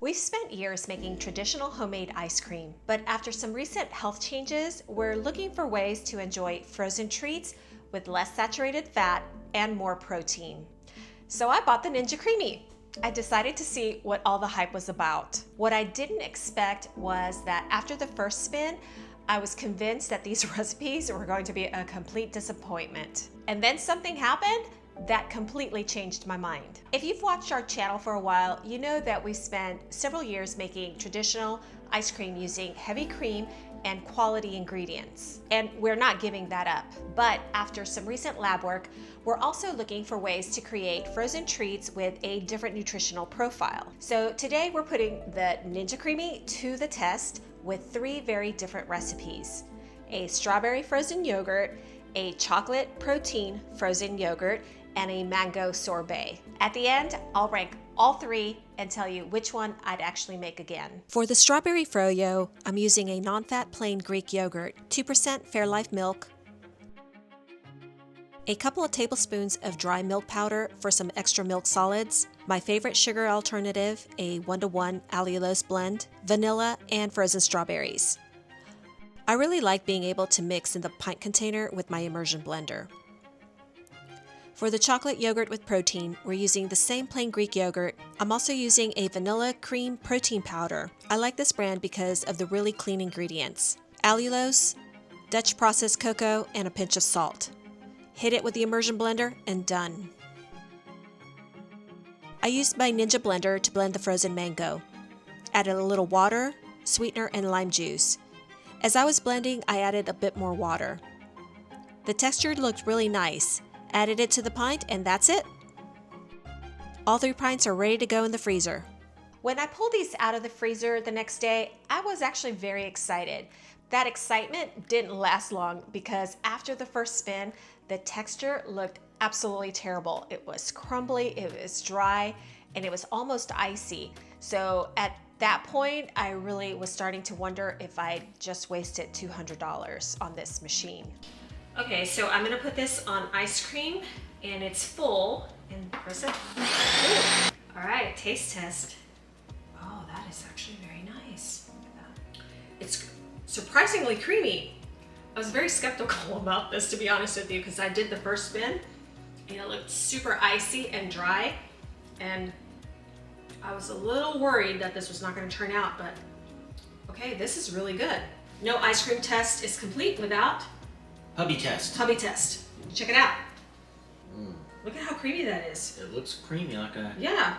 We've spent years making traditional homemade ice cream, but after some recent health changes, we're looking for ways to enjoy frozen treats with less saturated fat and more protein. So I bought the Ninja Creami. I decided to see what all the hype was about. What I didn't expect was that after the first spin, I was convinced that these recipes were going to be a complete disappointment. And then something happened that completely changed my mind. If you've watched our channel for a while, you know that we spent several years making traditional ice cream using heavy cream and quality ingredients. And we're not giving that up. But after some recent lab work, we're also looking for ways to create frozen treats with a different nutritional profile. So today we're putting the Ninja Creami to the test with 3 very different recipes: a strawberry frozen yogurt, a chocolate protein frozen yogurt, and a mango sorbet. At the end, I'll rank all 3 and tell you which one I'd actually make again. For the strawberry froyo, I'm using a non-fat plain Greek yogurt, 2% Fairlife milk, a couple of tablespoons of dry milk powder for some extra milk solids, my favorite sugar alternative, a 1-to-1 allulose blend, vanilla, and frozen strawberries. I really like being able to mix in the pint container with my immersion blender. For the chocolate yogurt with protein, we're using the same plain Greek yogurt. I'm also using a vanilla cream protein powder. I like this brand because of the really clean ingredients: allulose, Dutch processed cocoa, and a pinch of salt. Hit it with the immersion blender and done. I used my Ninja blender to blend the frozen mango. Added a little water, sweetener, and lime juice. As I was blending, I added a bit more water. The texture looked really nice. Added it to the pint, and that's it. All 3 pints are ready to go in the freezer. When I pulled these out of the freezer the next day, I was actually very excited. That excitement didn't last long because after the first spin, the texture looked absolutely terrible. It was crumbly, it was dry, and it was almost icy. So at that point, I really was starting to wonder if I just wasted $200 on this machine. Okay, so I'm gonna put this on ice cream, and it's full. And press it. Ooh. All right, taste test. Oh, that is actually very nice. Look at that. It's surprisingly creamy. I was very skeptical about this, to be honest with you, because I did the first spin, and it looked super icy and dry, and I was a little worried that this was not gonna turn out, but okay, this is really good. No ice cream test is complete without Hubby test. Hubby test. Check it out. Look at how creamy that is. It looks creamy like a... Yeah.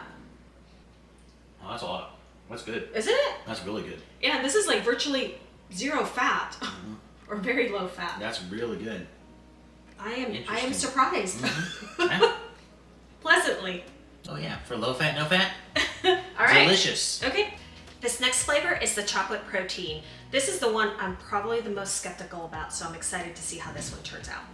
Oh, that's a lot. That's good. Isn't it? That's really good. Yeah, this is like virtually 0 fat or very low fat. That's really good. I am surprised. Yeah. Pleasantly. Oh yeah, for low fat, no fat. All right. Delicious. Okay. This next flavor is the chocolate protein. This is the one I'm probably the most skeptical about, so I'm excited to see how this one turns out.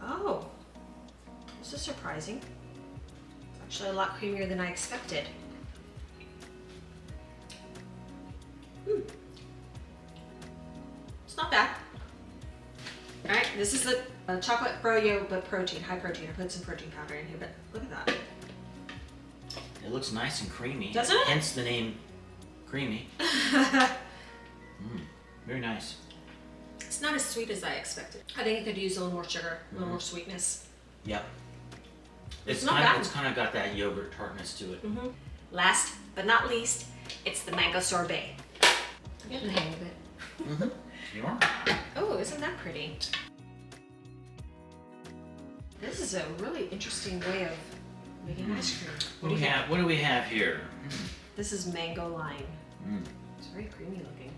Oh, this is surprising. It's actually a lot creamier than I expected. It's not bad. All right, this is the chocolate froyo, but protein, high protein. I put some protein powder in here, but look at that. It looks nice and creamy. Doesn't it? Hence the name Creamy. Very nice. It's not as sweet as I expected. I think it could use a little more sugar, a little more sweetness. Yep. It's not bad. It's kind of got that yogurt tartness to it. Last but not least, it's the mango sorbet. I'm getting the hang of it. You are? Oh, isn't that pretty? This is a really interesting way of making ice cream. What do we have here? This is mango lime. It's very creamy looking.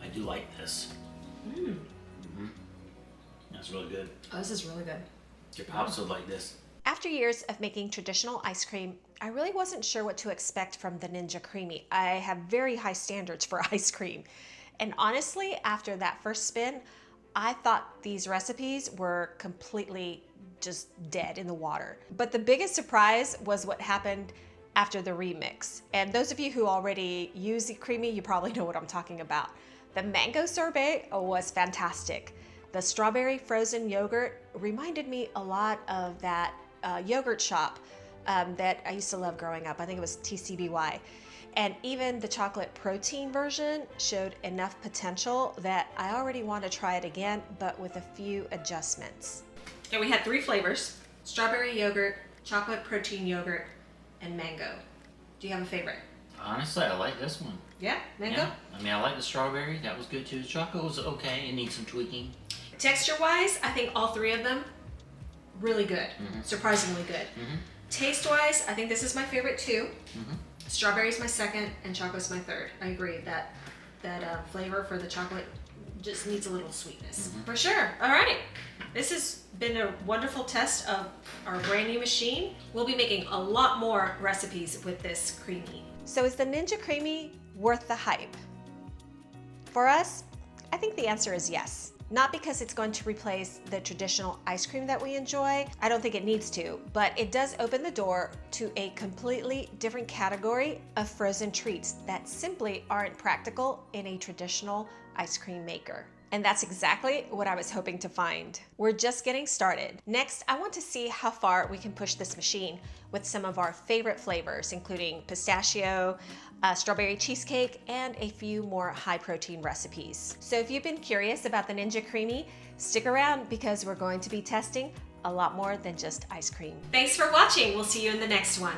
I do like this. That's really good. Oh, this is really good. Your pops would like this. After years of making traditional ice cream, I really wasn't sure what to expect from the Ninja Creami. I have very high standards for ice cream. And honestly, after that first spin, I thought these recipes were completely just dead in the water. But the biggest surprise was what happened after the remix. And those of you who already use the Creami, you probably know what I'm talking about. The mango sorbet was fantastic. The strawberry frozen yogurt reminded me a lot of that yogurt shop that I used to love growing up. I think it was TCBY. And even the chocolate protein version showed enough potential that I already want to try it again, but with a few adjustments. And we had 3 flavors: strawberry yogurt, chocolate protein yogurt, and mango. Do you have a favorite? Honestly, I like this one. Yeah, mango? Yeah. I mean, I like the strawberry. That was good too. The chocolate was okay. It needs some tweaking. Texture-wise, I think all 3 of them really good. Surprisingly good. Taste-wise, I think this is my favorite too. Strawberry's my second, and chocolate's my third. I agree that flavor for the chocolate just needs a little sweetness. For sure. All right. This has been a wonderful test of our brand new machine. We'll be making a lot more recipes with this Creami. So is the Ninja Creami worth the hype? For us, I think the answer is yes. Not because it's going to replace the traditional ice cream that we enjoy. I don't think it needs to, but it does open the door to a completely different category of frozen treats that simply aren't practical in a traditional ice cream maker. And that's exactly what I was hoping to find. We're just getting started. Next, I want to see how far we can push this machine with some of our favorite flavors, including pistachio, strawberry cheesecake, and a few more high protein recipes. So if you've been curious about the Ninja Creami, stick around because we're going to be testing a lot more than just ice cream. Thanks for watching. We'll see you in the next one.